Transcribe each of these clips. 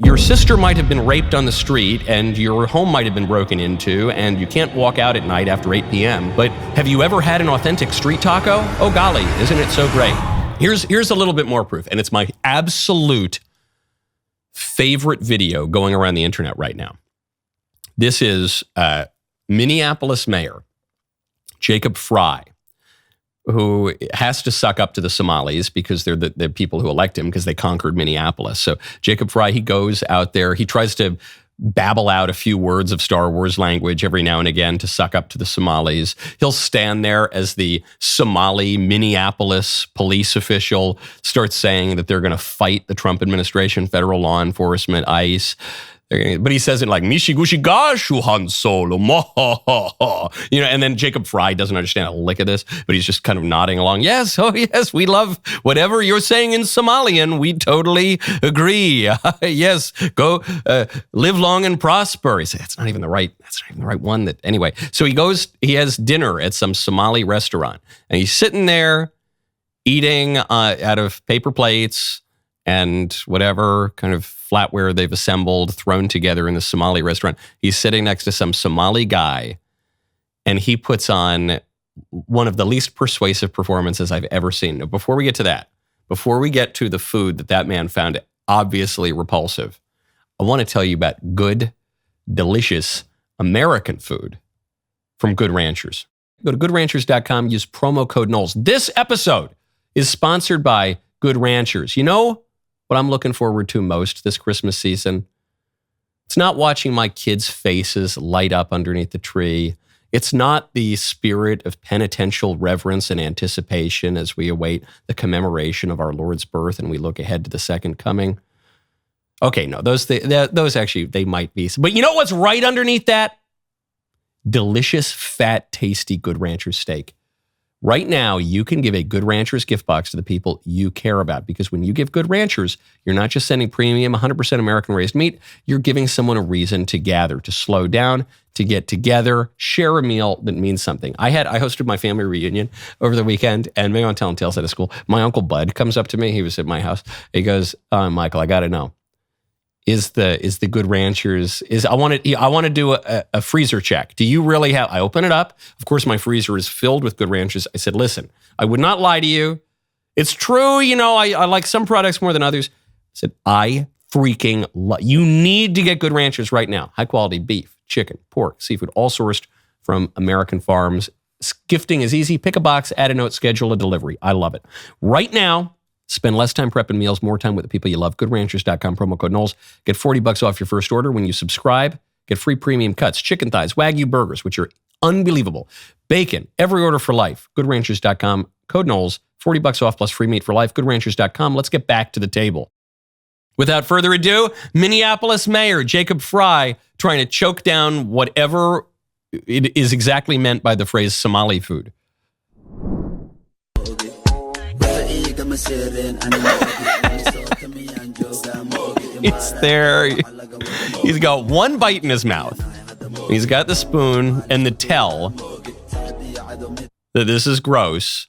Your sister might have been raped on the street, and your home might have been broken into, and you can't walk out at night after 8 p.m. But have you ever had an authentic street taco? Oh golly, isn't it so great? Here's a little bit more proof, and it's my absolute favorite video going around the internet right now. This is Minneapolis Mayor Jacob Frey, who has to suck up to the Somalis because they're the people who elect him because they conquered Minneapolis. So Jacob Frey, he goes out there, he tries to babble out a few words of Star Wars language every now and again to suck up to the Somalis. He'll stand there as the Somali Minneapolis police official starts saying that they're going to fight the Trump administration, federal law enforcement, ICE. But he says it like, Mishigashu Han Solo, you know, and then Jacob Frey doesn't understand a lick of this, but he's just kind of nodding along. Yes, oh yes, we love whatever you're saying in Somalian. We totally agree. Yes, go live long and prosper. He said, that's not even the right one. Anyway, so he has dinner at some Somali restaurant, and he's sitting there eating out of paper plates and whatever kind of flatware they've assembled, thrown together in the Somali restaurant. He's sitting next to some Somali guy, and he puts on one of the least persuasive performances I've ever seen. Now, before we get to that, before we get to the food that man found obviously repulsive, I want to tell you about good, delicious American food from Good Ranchers. Go to goodranchers.com, use promo code Knowles. This episode is sponsored by Good Ranchers. You know what I'm looking forward to most this Christmas season? It's not watching my kids' faces light up underneath the tree. It's not the spirit of penitential reverence and anticipation as we await the commemoration of our Lord's birth and we look ahead to the second coming. Okay, no, those actually, they might be. But you know what's right underneath that? Delicious, fat, tasty Good Ranchers steak. Right now, you can give a Good Ranchers gift box to the people you care about, because when you give Good Ranchers, you're not just sending premium 100% American-raised meat, you're giving someone a reason to gather, to slow down, to get together, share a meal that means something. I hosted my family reunion over the weekend, and maybe I'm telling tales out of school. My Uncle Bud comes up to me. He was at my house. He goes, Michael, I got to know. Is the Good Ranchers, I want to do a freezer check. Do you really have, I open it up. Of course, my freezer is filled with Good Ranchers. I said, listen, I would not lie to you. It's true, you know, I like some products more than others. I said, I freaking love, you need to get Good Ranchers right now. High quality beef, chicken, pork, seafood, all sourced from American farms. Gifting is easy. Pick a box, add a note, schedule a delivery. I love it. Right now, spend less time prepping meals, more time with the people you love. GoodRanchers.com, promo code Knowles. Get $40 off your first order when you subscribe. Get free premium cuts, chicken thighs, Wagyu burgers, which are unbelievable. Bacon, every order for life. GoodRanchers.com, code Knowles. $40 off plus free meat for life. GoodRanchers.com. Let's get back to the table. Without further ado, Minneapolis Mayor Jacob Frey trying to choke down whatever it is exactly meant by the phrase Somali food. It's there. He's got one bite in his mouth. He's got the spoon, and the tell that this is gross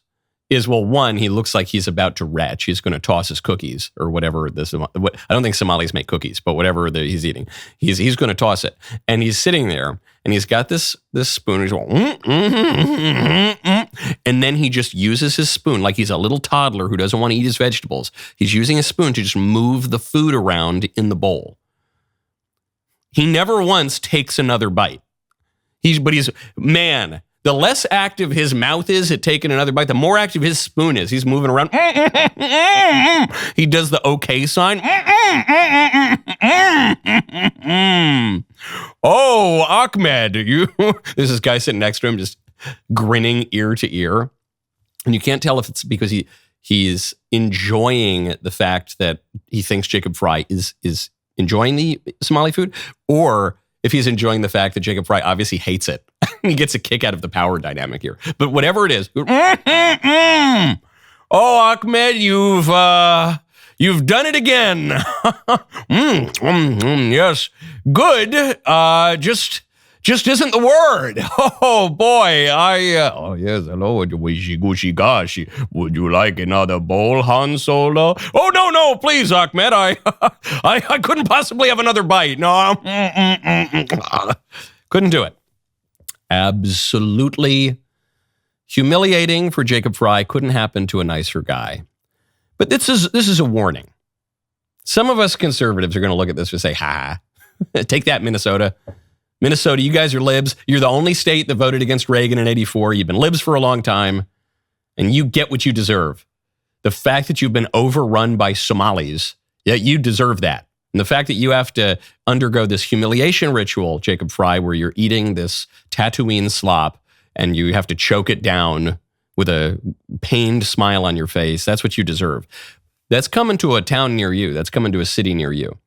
is, well, one, he looks like he's about to retch. He's going to toss his cookies or whatever. I don't think Somalis make cookies, but whatever he's eating, he's going to toss it. And he's sitting there, and he's got this spoon. He's going, and then he just uses his spoon like he's a little toddler who doesn't want to eat his vegetables. He's using a spoon to just move the food around in the bowl. He never once takes another bite. Man, the less active his mouth is at taking another bite, the more active his spoon is. He's moving around. He does the okay sign. Oh, Ahmed, there's this guy sitting next to him just grinning ear to ear. And you can't tell if it's because he's enjoying the fact that he thinks Jacob Frey is enjoying the Somali food, or if he's enjoying the fact that Jacob Frey obviously hates it. He gets a kick out of the power dynamic here. But whatever it is. Oh, Ahmed, you've done it again. Yes. Good. Just just isn't the word. Oh, boy. Oh, yes. Hello. Wishy-gushy-gashy. Would you like another bowl, Han Solo? Oh, no, please, Ahmed. I couldn't possibly have another bite. No. Couldn't do it. Absolutely humiliating for Jacob Frey. Couldn't happen to a nicer guy. But this is a warning. Some of us conservatives are going to look at this and say, ha, take that, Minnesota. Minnesota, you guys are libs. You're the only state that voted against Reagan in 84. You've been libs for a long time, and you get what you deserve. The fact that you've been overrun by Somalis, yeah, you deserve that. And the fact that you have to undergo this humiliation ritual, Jacob Frey, where you're eating this Tatooine slop and you have to choke it down with a pained smile on your face, that's what you deserve. That's coming to a town near you. That's coming to a city near you.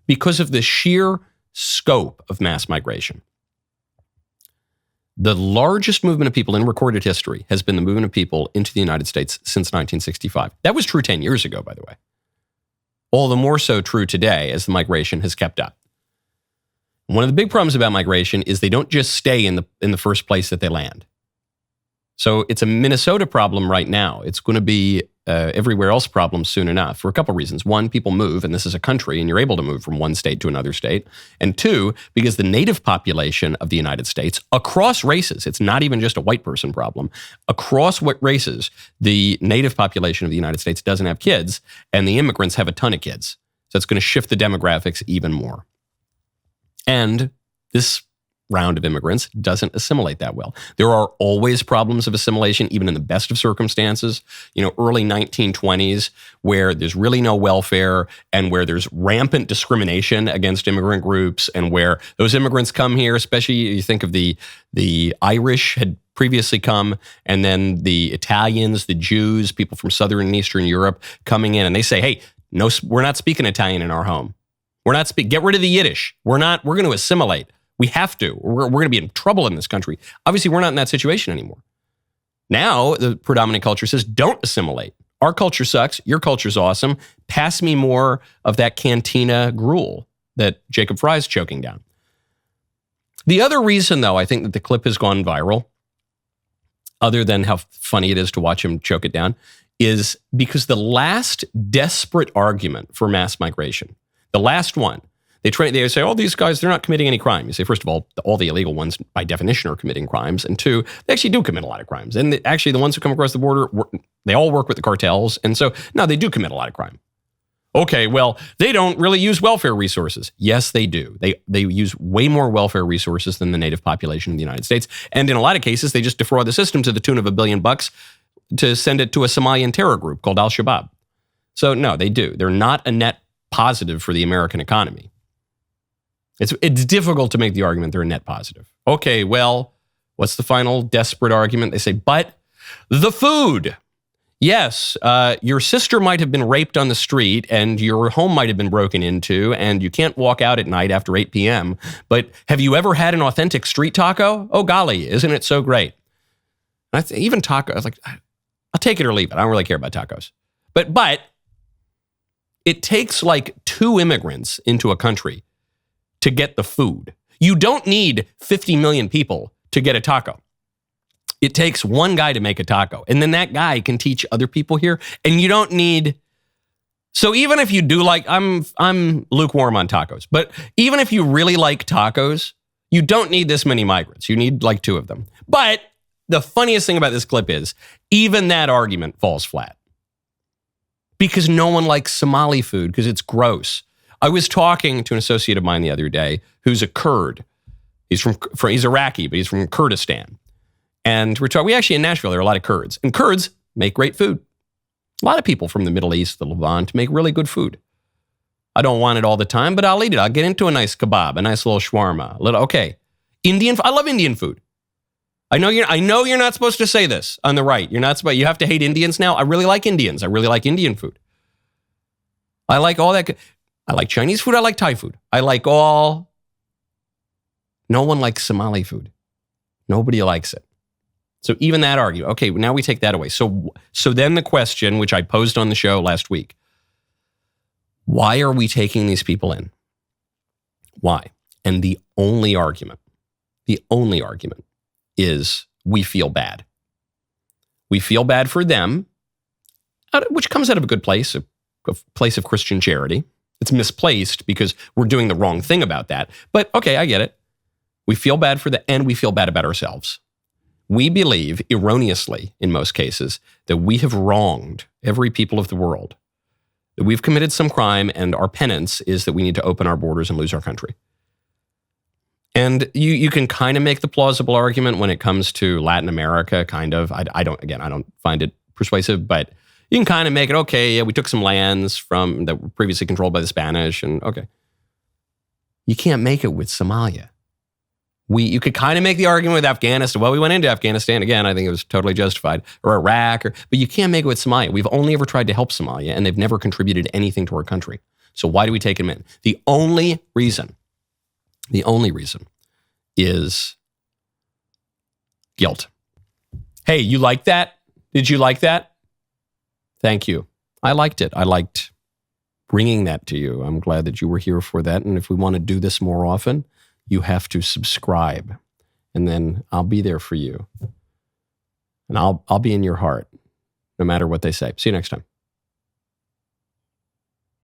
Because of the sheer scope of mass migration. The largest movement of people in recorded history has been the movement of people into the United States since 1965. That was true 10 years ago, by the way. All the more so true today as the migration has kept up. One of the big problems about migration is they don't just stay in the first place that they land. So it's a Minnesota problem right now. It's going to be everywhere else problem soon enough for a couple of reasons. One, people move, and this is a country, and you're able to move from one state to another state. And two, because the native population of the United States, across races, it's not even just a white person problem. Across what races, the native population of the United States doesn't have kids, and the immigrants have a ton of kids. So it's going to shift the demographics even more. And this round of immigrants doesn't assimilate that well. There are always problems of assimilation, even in the best of circumstances. Early 1920s, where there's really no welfare and where there's rampant discrimination against immigrant groups, and where those immigrants come here, especially you think of the Irish had previously come, and then the Italians, the Jews, people from Southern and Eastern Europe coming in, and they say, hey, no, we're not speaking Italian in our home. Get rid of the Yiddish. We're going to assimilate. We have to. We're going to be in trouble in this country. Obviously, we're not in that situation anymore. Now, the predominant culture says, don't assimilate. Our culture sucks. Your culture's awesome. Pass me more of that cantina gruel that Jacob Frey's choking down. The other reason, though, I think that the clip has gone viral, other than how funny it is to watch him choke it down, is because the last desperate argument for mass migration, the last one, they say, oh, these guys, they're not committing any crime. You say, first of all the illegal ones, by definition, are committing crimes. And two, they actually do commit a lot of crimes. And actually, the ones who come across the border, they all work with the cartels. And so, no, they do commit a lot of crime. Okay, well, they don't really use welfare resources. Yes, they do. They use way more welfare resources than the native population of the United States. And in a lot of cases, they just defraud the system to the tune of $1 billion to send it to a Somalian terror group called Al-Shabaab. So, no, they do. They're not a net positive for the American economy. It's difficult to make the argument they're a net positive. Okay, well, what's the final desperate argument? They say, but the food. Yes, your sister might have been raped on the street and your home might have been broken into and you can't walk out at night after 8 p.m. But have you ever had an authentic street taco? Oh, golly, isn't it so great? Even taco, I was like, I'll take it or leave it. I don't really care about tacos. But it takes like 2 immigrants into a country to get the food. You don't need 50 million people to get a taco. It takes one guy to make a taco, and then that guy can teach other people here. And you don't need. So even if you do like, I'm lukewarm on tacos, but even if you really like tacos, you don't need this many migrants. You need like 2 of them. But the funniest thing about this clip is even that argument falls flat because no one likes Somali food because it's gross. I was talking to an associate of mine the other day who's a Kurd. He's Iraqi, but he's from Kurdistan. And we actually in Nashville, there are a lot of Kurds. And Kurds make great food. A lot of people from the Middle East, the Levant, make really good food. I don't want it all the time, but I'll eat it. I'll get into a nice kebab, a nice little shawarma. Okay. I love Indian food. I know you're not supposed to say this on the right. You have to hate Indians now. I really like Indians. I really like Indian food. I like all that. I like Chinese food. I like Thai food. No one likes Somali food. Nobody likes it. So even that argument, okay, now we take that away. So then the question, which I posed on the show last week, why are we taking these people in? Why? And the only argument The only argument is we feel bad. We feel bad for them, which comes out of a good place, a place of Christian charity. It's misplaced because we're doing the wrong thing about that. But okay, I get it. We feel bad for them, and we feel bad about ourselves. We believe, erroneously in most cases, that we have wronged every people of the world, that we've committed some crime, and our penance is that we need to open our borders and lose our country. And you can kind of make the plausible argument when it comes to Latin America, kind of. I don't find it persuasive, but you can kind of make it, okay, yeah, we took some lands that were previously controlled by the Spanish, and okay. You can't make it with Somalia. You could kind of make the argument with Afghanistan. Well, we went into Afghanistan, again, I think it was totally justified, or Iraq, but you can't make it with Somalia. We've only ever tried to help Somalia, and they've never contributed anything to our country. So why do we take them in? The only reason is guilt. Hey, you like that? Did you like that? Thank you. I liked it. I liked bringing that to you. I'm glad that you were here for that. And if we want to do this more often, you have to subscribe. And then I'll be there for you. And I'll be in your heart, no matter what they say. See you next time.